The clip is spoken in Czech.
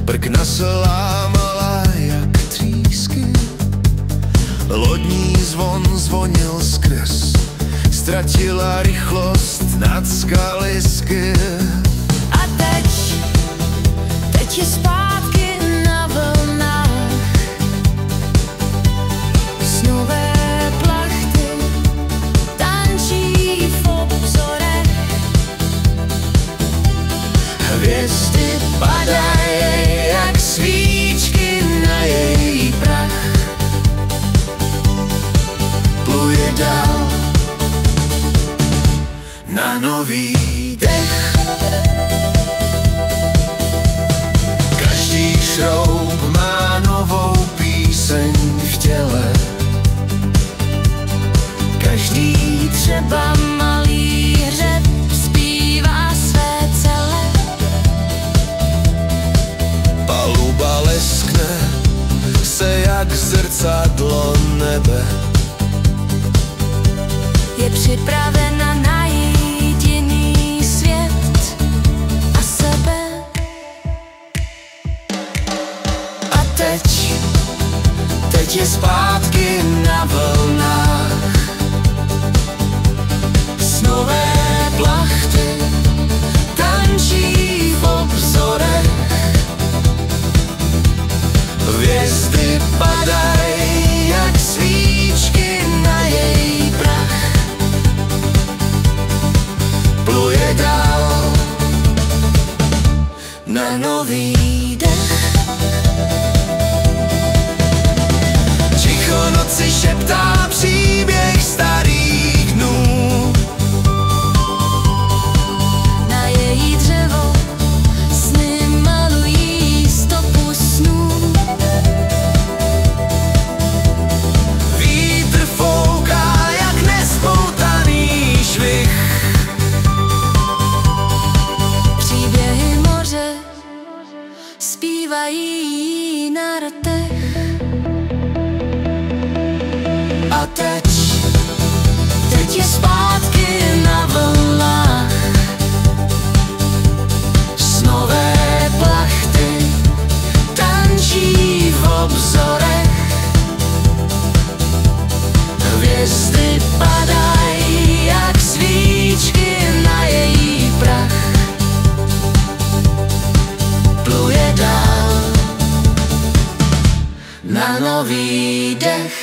Prkna se lámala jak třísky, lodní zvon zvonil skrz, ztratila rychlost nad skalisky. A teď je zpátky na vlnách, snové plachty tančí v obzorech, Hvězdy padají jak svíčky na její prach, pluje dál na nový dech. Každý šroub má novou píseň v těle, každý třeba malý hřeb zpívá své celé. Paluba leskne se jak zrcadlo nebe, je připravena najít jiný svět a sebe. A teď je zpátky na vlnách, snové plachty tančí v obzorech, hvězdy padají jak svíčky na její prach, pluje dál na nový dech. Ticho noci šeptá příběh starých dnů, Na její dřevo sny malují stopu snů. vítr fouká jak nespoutaný švih, Příběhy moře zpívají na rtech. a teď je zpátky na vlnách, snové plachty tančí v obzorech, hvězdy padají jak svíčky na její prach, pluje dál na nový dech.